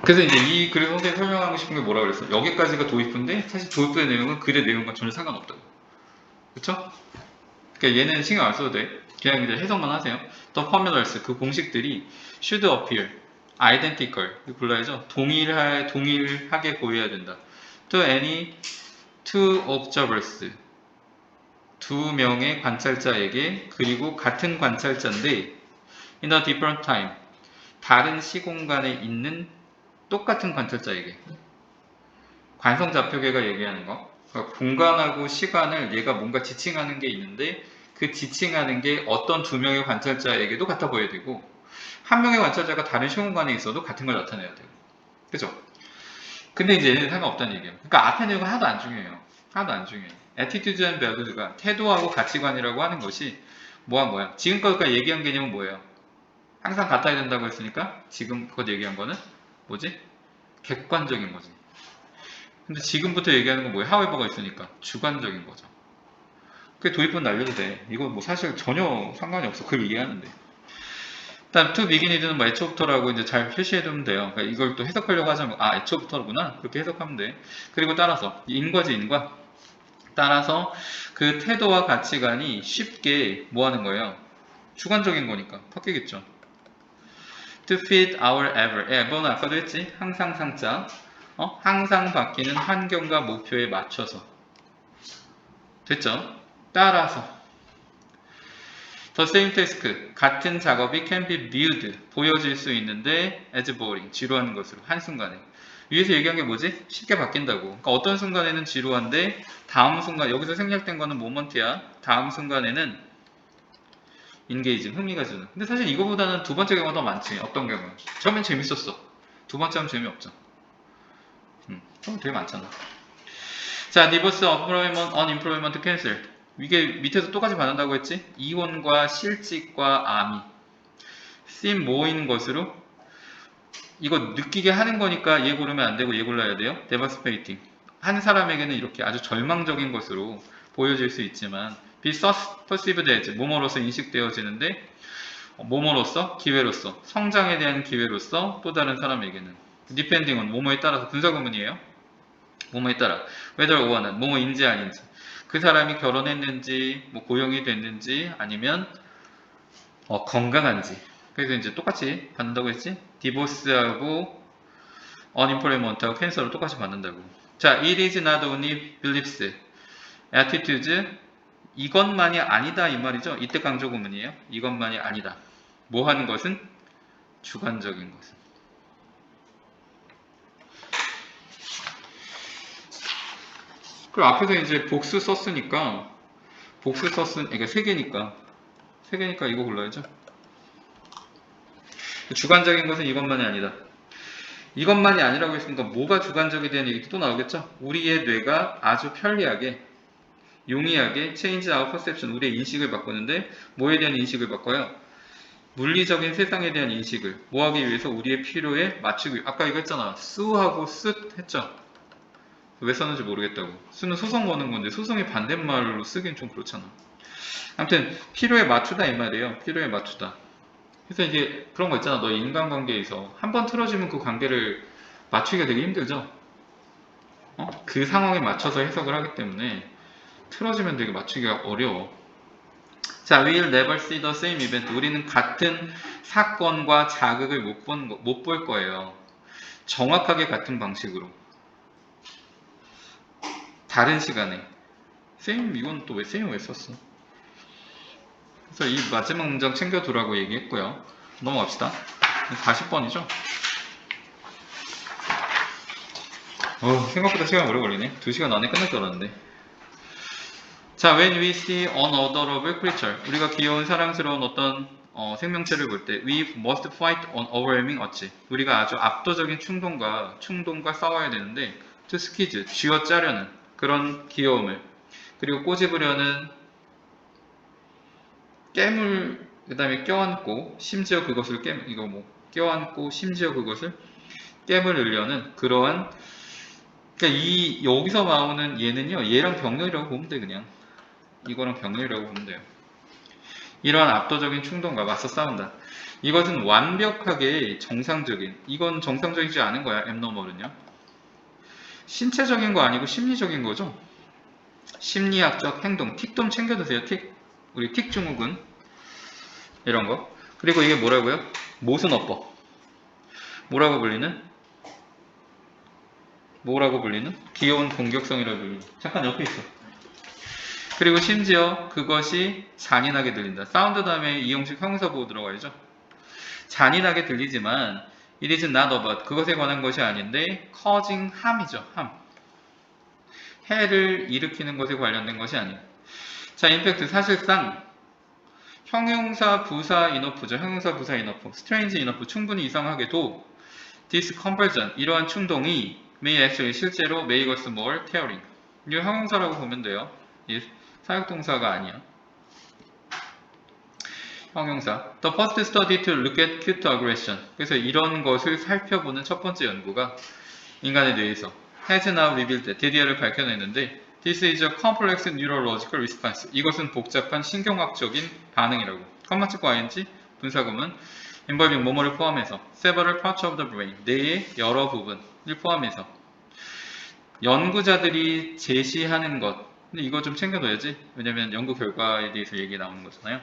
그래서 이제 그래서 선생님이 설명하고 싶은 게 뭐라 그랬어? 여기까지가 도입부인데 사실 도입부의 내용은 글의 내용과 전혀 상관없다고. 그쵸? 그러니까 얘는 신경 안 써도 돼. 그냥 이제 해석만 하세요. The formulas, 그 공식들이 should appear, identical, 이거 불러야죠. 동일하게 보여야 된다. To any two observers, 두 명의 관찰자에게, 그리고 같은 관찰자인데 in a different time, 다른 시공간에 있는 똑같은 관찰자에게. 관성좌표계가 얘기하는 거. 그러니까 공간하고 시간을 얘가 뭔가 지칭하는 게 있는데 그 지칭하는 게 어떤 두 명의 관찰자에게도 같아 보여야 되고 한 명의 관찰자가 다른 시공간에 있어도 같은 걸 나타내야 돼요. 그죠? 근데 이제 얘는 상관없다는 얘기예요. 그러니까 앞에 내용은 하나도 안 중요해요. 하나도 안 중요해요. attitude and values가 태도하고 가치관이라고 하는 것이 뭐야? 지금까지 얘기한 개념은 뭐예요? 항상 같아야 된다고 했으니까 지금 그것 얘기한 거는 뭐지? 객관적인 거지. 근데 지금부터 얘기하는 건 뭐예요? 하웨버가 있으니까 주관적인 거죠. 그게 도입부는 날려도 돼. 이거 뭐 사실 전혀 상관이 없어. 그걸 이해하는데. 다음 to begin이든 뭐 애초부터라고 이제 잘 표시해두면 돼요. 그러니까 이걸 또 해석하려고 하자면 애초부터구나 그렇게 해석하면 돼. 그리고 따라서 인과지 인과. 따라서 그 태도와 가치관이 쉽게 뭐 하는 거예요? 주관적인 거니까 바뀌겠죠. To fit our ever는 아까도 했지. 항상 상자. 항상 바뀌는 환경과 목표에 맞춰서. 됐죠? 따라서 The same task, 같은 작업이 can be viewed, 보여질 수 있는데 as boring, 지루한 것으로 한순간에. 위에서 얘기한 게 뭐지? 쉽게 바뀐다고. 그러니까 어떤 순간에는 지루한데 다음 순간, 여기서 생략된 거는 모먼트야. 다음 순간에는 인게이징, 흥미가 주는. 근데 사실 이거보다는 두 번째 경우가 더 많지. 어떤 경우? 처음엔 재밌었어. 두 번째 하면 재미없죠. 그럼 되게 많잖아. 자, divorce, employment, unemployment, cancel. 이게 밑에서 똑같이 받는다고 했지? 이혼과 실직과 암이 씬 모인 것으로 이거 느끼게 하는 거니까 얘 고르면 안 되고 얘 골라야 돼요. devastating. 한 사람에게는 이렇게 아주 절망적인 것으로 보여질 수 있지만 be perceived as 뭐뭐로서 인식되어지는데 뭐뭐로서 기회로서 성장에 대한 기회로서 또 다른 사람에게는 depending on 뭐뭐에 따라서 분사구문이에요. 뭐뭐에 따라 whether or는 뭐뭐인지 아닌지 그 사람이 결혼했는지 뭐 고용이 됐는지 아니면 건강한지. 그래서 이제 똑같이 받는다고 했지. 디보스하고 unemployment하고 캔서를 똑같이 받는다고. 자, it is not only beliefs, attitudes. 이것만이 아니다 이 말이죠. 이때 강조 구문이에요. 이것만이 아니다. 뭐 하는 것은? 주관적인 것은. 그리고 앞에서 이제 복수 썼으니까 그러니까 세 개니까 이거 골라야죠. 주관적인 것은 이것만이 아니다. 이것만이 아니라고 했으니까 뭐가 주관적이 되는 얘기도 또 나오겠죠. 우리의 뇌가 아주 편리하게 용이하게 change our perception, 우리의 인식을 바꾸는데 뭐에 대한 인식을 바꿔요? 물리적인 세상에 대한 인식을 뭐하기 위해서 우리의 필요에 맞추기. 아까 이거 했잖아. 수하고 읒 했죠. 왜 썼는지 모르겠다고. 수는 소성 거는 건데 소성이 반대말로 쓰기엔 좀 그렇잖아. 아무튼 필요에 맞추다 이 말이에요. 필요에 맞추다. 그래서 이게 그런 거 있잖아. 너 인간관계에서 한번 틀어지면 그 관계를 맞추기가 되게 힘들죠. 그 상황에 맞춰서 해석을 하기 때문에 틀어지면 되게 맞추기가 어려워. 자, we'll never see the same event. 우리는 같은 사건과 자극을 못 볼 거예요. 정확하게 같은 방식으로. 다른 시간에. same, 이건 또 왜 same 왜 썼어? 그래서 이 마지막 문장 챙겨두라고 얘기했고요. 넘어갑시다. 40번이죠? 생각보다 시간 오래 걸리네. 2시간 안에 끝날 줄 알았는데. 자, when we see an adorable creature, 우리가 귀여운 사랑스러운 어떤 생명체를 볼 때 we must fight an overwhelming urge. 우리가 아주 압도적인 충동과 싸워야 되는데 to squeeze, 쥐어짜려는 그런 귀여움을 그리고 꼬집으려는 깨물 그 다음에 껴안고 심지어 그것을 껴안고 심지어 그것을 깨물으려는 그러한 그러니까 여기서 나오는 얘는요 얘랑 병렬이라고 보면 돼. 그냥 이거랑 병렬이라고 보면 돼요. 이러한 압도적인 충동과 맞서 싸운다. 이것은 완벽하게 정상적인, 이건 정상적이지 않은 거야, 앱너멀은요. 신체적인 거 아니고 심리적인 거죠. 심리학적 행동, 틱 좀 챙겨두세요, 틱. 우리 틱 증후군 이런 거. 그리고 이게 뭐라고요? 모순어법. 뭐라고 불리는? 귀여운 공격성이라고 불리는. 잠깐 옆에 있어. 그리고 심지어 그것이 잔인하게 들린다. 사운드 다음에 이용식 형용사 보고 들어가야죠. 잔인하게 들리지만 it is not about, 그것에 관한 것이 아닌데 causing harm이죠. harm. 해를 일으키는 것에 관련된 것이 아니에요. 자, 임팩트. 사실상 형용사 부사 인어프죠. 형용사 부사 인어프, strange 인어프 충분히 이상하게도 this conversion, 이러한 충동이 may actually, 실제로 make us more caring. 이거 형용사라고 보면 돼요. 이 사역동사가 아니야. 형용사. The first study to look at cute aggression. 그래서 이런 것을 살펴보는 첫 번째 연구가 인간에 대해서 has now revealed, 드디어를 밝혀냈는데 this is a complex neurological response. 이것은 복잡한 신경학적인 반응이라고. 컴마 찍고 ing, 분사구문 involving 뭐뭐를 포함해서 several parts of the brain, 뇌의 여러 부분을 포함해서 연구자들이 제시하는 것. 근데 이거 좀 챙겨둬야지. 왜냐면 연구 결과에 대해서 얘기 나오는 거잖아요.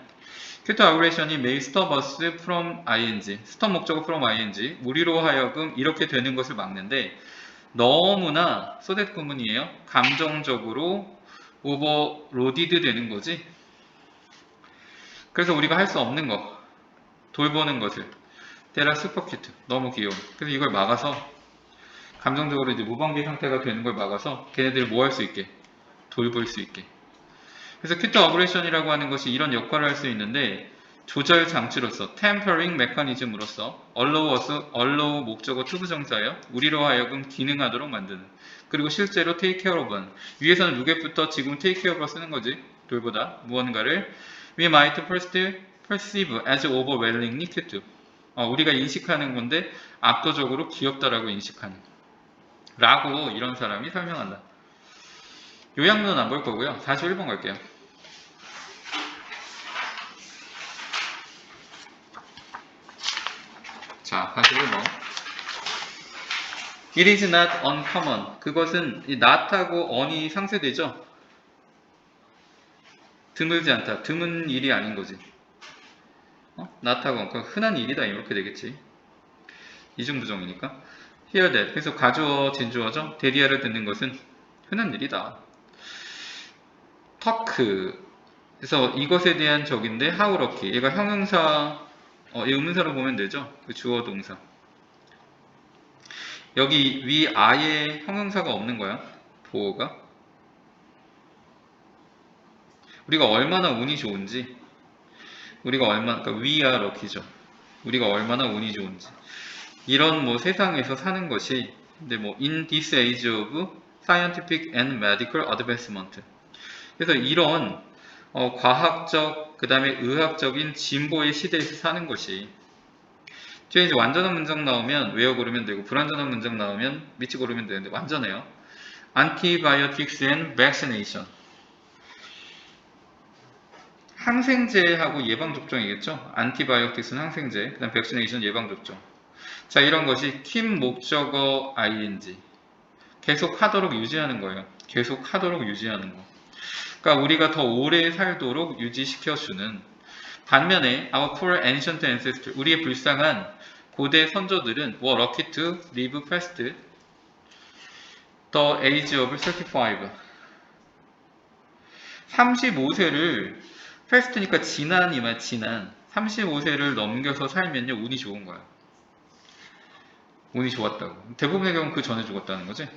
Cute aggression이 may stop us from ing, stop 목적어 from ing, 우리로 하여금 이렇게 되는 것을 막는데 너무나 소댓 구문이에요. 감정적으로 오버로디드 되는 거지. 그래서 우리가 할 수 없는 거, 돌보는 것을 때라 슈퍼 큐트, 너무 귀여워. 그래서 이걸 막아서 감정적으로 이제 무방비 상태가 되는 걸 막아서 걔네들이 뭐 할 수 있게, 돌볼 수 있게. 그래서 큐트 어그레션이라고 하는 것이 이런 역할을 할 수 있는데 조절 장치로서, 템퍼링 메커니즘으로서, allow 목적어 투부정사예요. 우리로 하여금 기능하도록 만드는. 그리고 실제로 take care of, 위에서는 루겟부터 지금 take care of 쓰는 거지. 돌보다 무언가를 we might first perceive as overwhelmingly cute. 우리가 인식하는 건데 압도적으로 귀엽다라고 인식하는. 라고 이런 사람이 설명한다. 요약문은 안 볼 거고요. 41번 갈게요. 자, 41번. It is not uncommon. 그것은 이 not하고 on이 상쇄되죠? 드물지 않다. 드문 일이 아닌 거지. not하고 on. 흔한 일이다. 이렇게 되겠지. 이중부정이니까. Hear that. 그래서 가주어, 진주어죠? 대리어를 듣는 것은 흔한 일이다. talk. 그래서 이것에 대한 적인데 how lucky. 얘가 형용사, 이 의문사로 보면 되죠? 그 주어 동사. 여기 위 아예 형용사가 없는 거야. 보어가. 우리가 얼마나 운이 좋은지, 그러니까 we are lucky죠. 우리가 얼마나 운이 좋은지. 이런 뭐 세상에서 사는 것이, 근데 뭐 in this age of scientific and medical advancement. 그래서 이런 과학적, 그 다음에 의학적인 진보의 시대에서 사는 것이, 뒤에 이제 완전한 문장 나오면 외워 고르면 되고 불완전한 문장 나오면 미치 고르면 되는데 완전해요. Antibiotics and vaccination. 항생제하고 예방접종이겠죠. Antibiotics는 항생제, 그 다음 vaccination 예방접종. 자, 이런 것이 keep 목적어 ing. 계속 하도록 유지하는 거예요. 계속 하도록 유지하는 거. 그러니까 우리가 더 오래 살도록 유지시켜주는. 반면에 our poor ancient ancestors, 우리의 불쌍한 고대 선조들은 were lucky to live past the age of 35. 35세를 past니까 지난이면 지난. 35세를 넘겨서 살면요 운이 좋은 거야. 운이 좋았다고. 대부분의 경우는 그 전에 죽었다는 거지.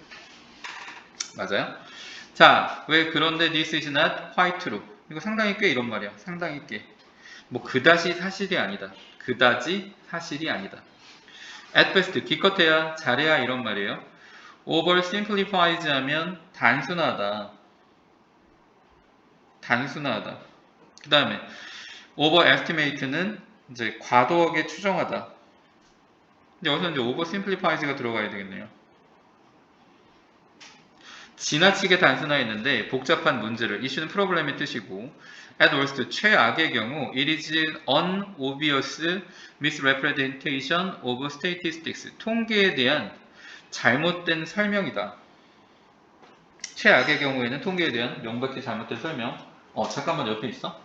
맞아요? 자, 왜 그런데 this is not quite true. 이거 상당히 꽤 이런 말이야. 상당히 꽤. 뭐 그다지 사실이 아니다. 그다지 사실이 아니다. At best, 기껏해야 잘해야 이런 말이에요. Over simplifies 하면 단순하다. 단순하다. 그 다음에 overestimate는 이제 과도하게 추정하다. 근데 여기서 이제 oversimplifies가 들어가야 되겠네요. 지나치게 단순화했는데 복잡한 문제를 issue는 프로블렘의 뜻이고 at worst 최악의 경우 it is an obvious misrepresentation of statistics 통계에 대한 잘못된 설명이다. 최악의 경우에는 통계에 대한 명백히 잘못된 설명. 잠깐만 옆에 있어.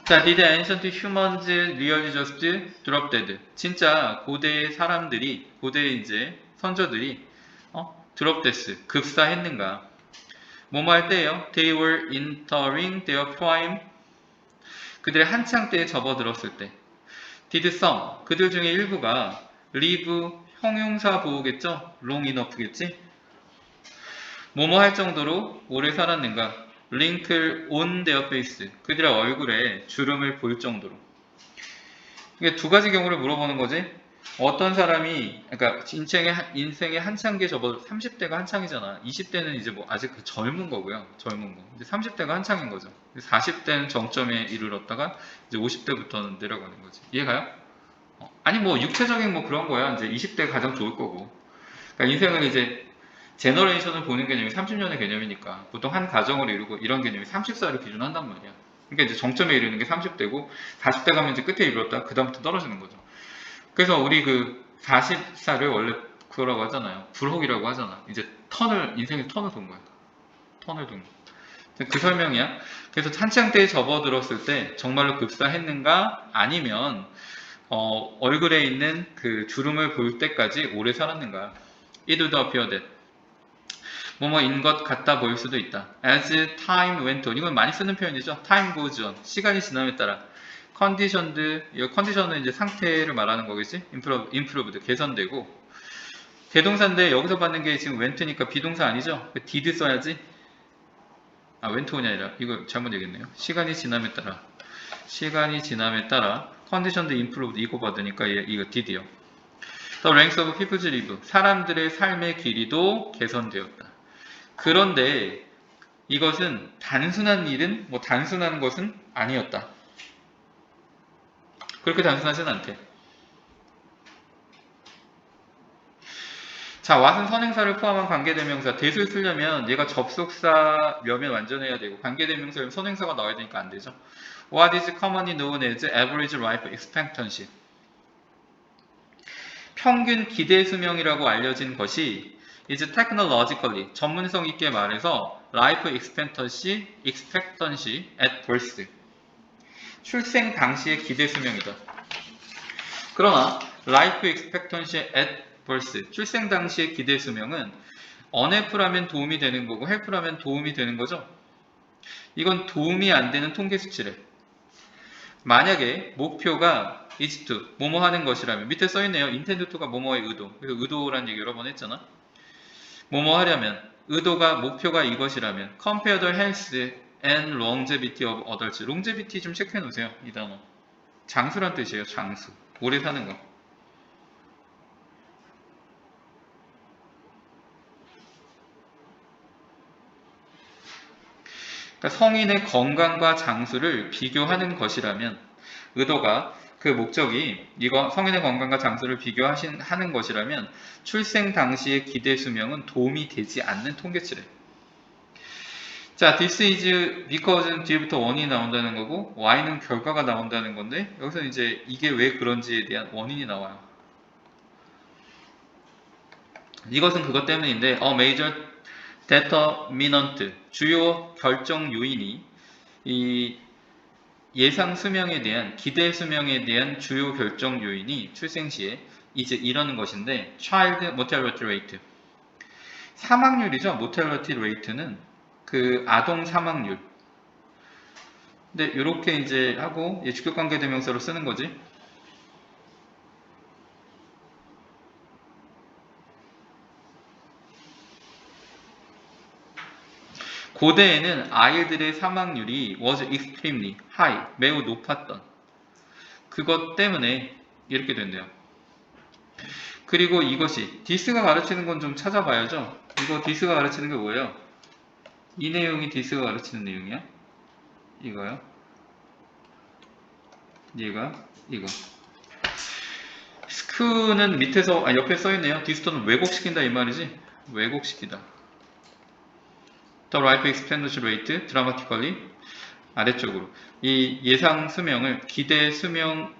자, did ancient humans really just drop dead? 진짜 고대의 사람들이, 고대의 이제 선조들이 drop death, 급사했는가? 뭐뭐 할 때예요? They were entering their prime. 그들의 한창 때에 접어들었을 때. Did some, 그들 중에 일부가 live, 형용사 보호겠죠? long enough겠지? 뭐뭐 할 정도로 오래 살았는가? wrinkle on their face, 그들의 얼굴에 주름을 볼 정도로. 이게 두 가지 경우를 물어보는 거지. 어떤 사람이, 그러니까 인생의 한창기에 접어 30대가 한창이잖아. 20대는 이제 뭐 아직 젊은 거고요. 젊은 거. 이제 30대가 한창인 거죠. 40대는 정점에 이르렀다가 이제 50대부터는 내려가는 거지. 이해가요? 아니 뭐 육체적인 뭐 그런 거야. 이제 20대가 가장 좋을 거고. 그러니까 인생은 이제 제너레이션을 보는 개념이 30년의 개념이니까 보통 한 가정을 이루고 이런 개념이 30살을 기준으로 한단 말이야. 그러니까 이제 정점에 이르는 게 30대고 40대 가면 이제 끝에 이르렀다 그 다음부터 떨어지는 거죠. 그래서 우리 그 40살을 원래 그거라고 하잖아요. 불혹이라고 하잖아. 이제 인생의 턴을 돈 거야. 턴을 돈 거야. 그 설명이야. 그래서 한창 때에 접어들었을 때 정말로 급사했는가 아니면 얼굴에 있는 그 주름을 볼 때까지 오래 살았는가. It would appear that 뭐뭐인 것 같다 보일 수도 있다. As time went on. 이건 많이 쓰는 표현이죠. Time goes on. 시간이 지남에 따라. conditioned. 이 컨디션은 이제 상태를 말하는 거겠지. improved. 개선되고. 대동사인데 여기서 받는 게 지금 went니까 비동사 아니죠? did 써야지. went on이 아니라 이거 잘못 얘기했네요. 시간이 지남에 따라. 시간이 지남에 따라 conditioned improved 이거 받으니까 이거 did요. The ranks of people's lives. 사람들의 삶의 길이도 개선되었다. 그런데 이것은 단순한 일은 단순한 것은 아니었다. 그렇게 단순하진 않대. 자, what은 선행사를 포함한 관계대명사. 대수를 쓰려면 얘가 접속사 몇면 완전해야 되고 관계대명사면 선행사가 나와야 되니까 안 되죠. What is commonly known as average life expectancy? 평균 기대 수명이라고 알려진 것이 is technologically 전문성 있게 말해서 life expectancy at birth 출생 당시의 기대 수명이다. 그러나 life expectancy at birth 출생 당시의 기대 수명은 unhelp라면 도움이 되는 거고 help라면 도움이 되는 거죠. 이건 도움이 안 되는 통계 수치래. 만약에 목표가 is to 뭐뭐 하는 것이라면 밑에 써있네요. intend to가 뭐뭐의 의도. 그래서 의도라는 얘기 여러 번 했잖아. 뭐뭐 하려면 의도가 목표가 이것이라면 compare the health and longevity of adults. longevity 좀 체크해 놓으세요. 이 단어. 장수란 뜻이에요. 장수. 오래 사는 거. 그러니까 성인의 건강과 장수를 비교하는 것이라면 의도가 그 목적이 이거 성인의 건강과 장수를 비교하는 것이라면 출생 당시의 기대 수명은 도움이 되지 않는 통계치래. 자, this is because는 뒤부터 원인이 나온다는 거고 why는 결과가 나온다는 건데 여기서 이제 이게 왜 그런지에 대한 원인이 나와요. 이것은 그것 때문인데 a major determinant 주요 결정 요인이 이 예상 수명에 대한 기대 수명에 대한 주요 결정 요인이 출생 시에 이제 이러는 것인데 child mortality rate 사망률이죠. mortality rate는 그 아동 사망률. 근데 이렇게 이제 하고 주격관계 대명사로 쓰는 거지. 고대에는 아이들의 사망률이 was extremely high, 매우 높았던 그것 때문에 이렇게 된대요. 그리고 이것이 디스가 가르치는 건 좀 찾아봐야죠. 이거 디스가 가르치는 게 뭐예요? 이 내용이 디스가 가르치는 내용이야? 이거요? 얘가 이거. 스크는 밑에서 옆에 써있네요. 디스토는 왜곡시킨다 이 말이지? 왜곡시키다. The life expectancy rate dramatically 아래쪽으로 이 예상 수명을 기대 수명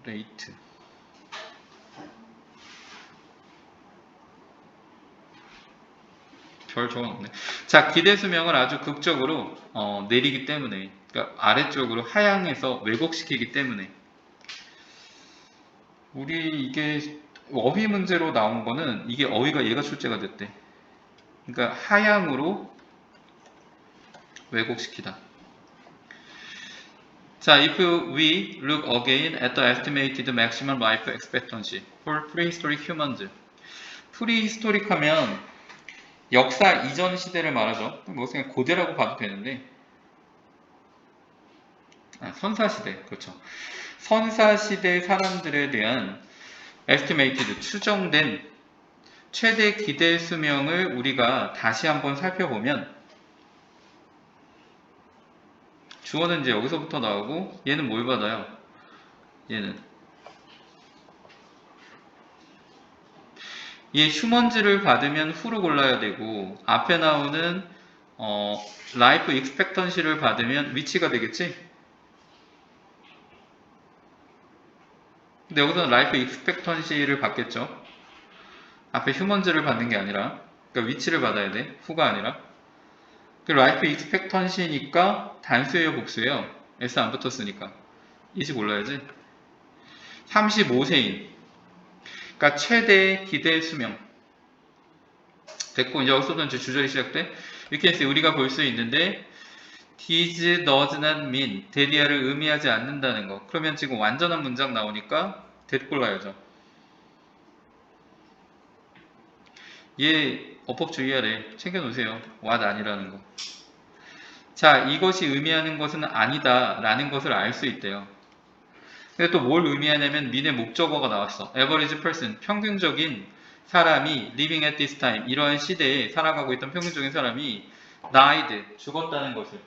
레이트 별 조건 없네. 자, 기대 수명을 아주 극적으로 내리기 때문에 그러니까 아래쪽으로 하향해서 왜곡시키기 때문에 우리 이게 어휘 문제로 나온 거는 이게 어휘가 얘가 출제가 됐대. 그러니까 하향으로 왜곡시키다. 자, if we look again at the estimated maximum life expectancy for prehistoric humans. prehistoric 하면 역사 이전 시대를 말하죠. 뭐 그냥 고대라고 봐도 되는데 선사시대, 그렇죠. 선사시대 사람들에 대한 estimated, 추정된 최대 기대 수명을 우리가 다시 한번 살펴보면 주어는 이제 여기서부터 나오고 얘는 뭘 받아요? 얘는 얘 휴먼즈를 받으면 후를 골라야 되고 앞에 나오는 라이프 익스펙턴시를 받으면 위치가 되겠지? 근데 여기서는 라이프 익스펙턴시를 받겠죠? 앞에 휴먼즈를 받는 게 아니라 그러니까 위치를 받아야 돼. 후가 아니라 그 라이프 익스펙턴시니까 단수예요, 복수예요? S 안 붙었으니까 이지 골라야지. 35세인 그러니까 최대 기대 수명 됐고 이제 여기서부터 이제 주절이 시작돼. We can see 우리가 볼 수 있는데 this does not mean 대리아를 의미하지 않는다는 거. 그러면 지금 완전한 문장 나오니까 that 골라야죠. 얘 어법 주의하래. 챙겨놓으세요. what 아니라는 거. 자, 이것이 의미하는 것은 아니다 라는 것을 알 수 있대요. 근데 또 뭘 의미하냐면 민의 목적어가 나왔어. average person, 평균적인 사람이 living at this time, 이러한 시대에 살아가고 있던 평균적인 사람이 died, 죽었다는 것을.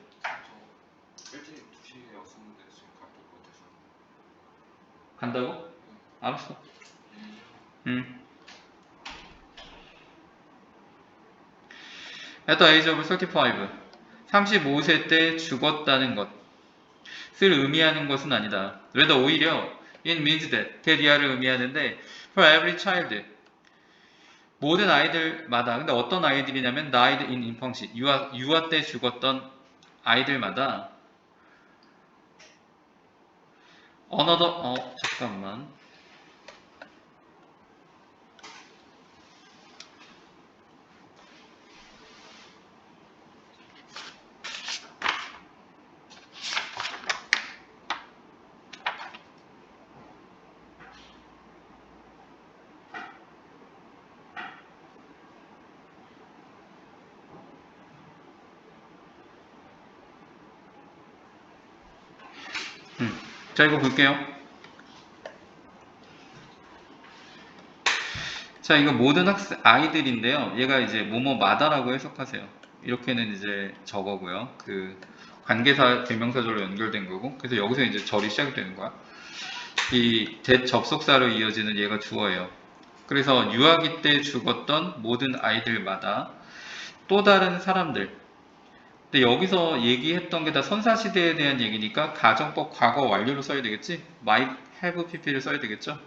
저 일찍 2시에 왔었는데 지금 갈 것 같아서. 간다고? 알았어. At the age of 35, 35세 때 죽었다는 것을 의미하는 것은 아니다. rather 오히려 it means that, 대리아를 의미하는데 for every child, 모든 아이들마다, 근데 어떤 아이들이냐면 died in infancy, 유아 때 죽었던 아이들마다 another, 잠깐만. 자, 이거 볼게요. 자, 이거 모든 아이들인데요. 얘가 이제 뭐뭐마다라고 해석하세요. 이렇게는 이제 저거고요. 그 관계사 대명사절로 연결된 거고. 그래서 여기서 이제 절이 시작이 되는 거야. 이 접속사로 이어지는 얘가 주어예요. 그래서 유아기 때 죽었던 모든 아이들마다 또 다른 사람들. 근데 여기서 얘기했던 게 다 선사시대에 대한 얘기니까 가정법 과거 완료로 써야 되겠지? might have pp를 써야 되겠죠?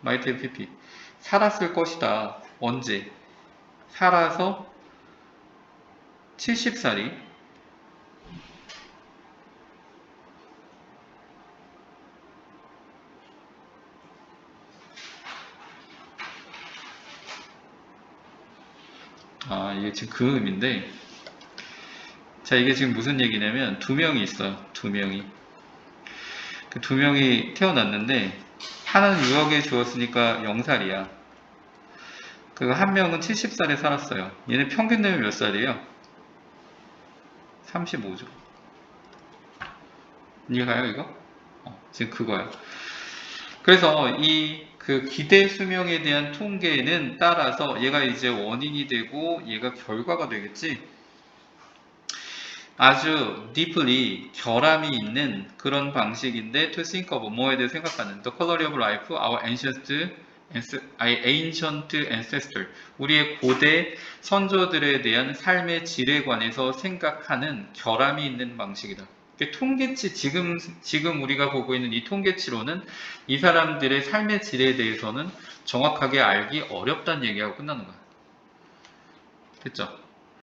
might have pp. 살았을 것이다. 언제? 살아서 70살이 이게 지금 그 의미인데 자, 이게 지금 무슨 얘기냐면 두 명이 있어요. 두 명이. 그 두 명이 태어났는데 하나는 유학에 주었으니까 0살이야. 그 한 명은 70살에 살았어요. 얘는 평균 되면 몇 살이에요? 35죠. 이해가요, 이거? 지금 그거야. 그래서 이 그 기대 수명에 대한 통계는 따라서 얘가 이제 원인이 되고 얘가 결과가 되겠지. 아주 deeply 결함이 있는 그런 방식인데 to think of 뭐에 대해 생각하는 the quality of life our ancestors ancient ancestor, 우리의 고대 선조들에 대한 삶의 질에 관해서 생각하는 결함이 있는 방식이다. 통계치, 지금 우리가 보고 있는 이 통계치로는 이 사람들의 삶의 질에 대해서는 정확하게 알기 어렵다는 얘기하고 끝나는 거야. 됐죠?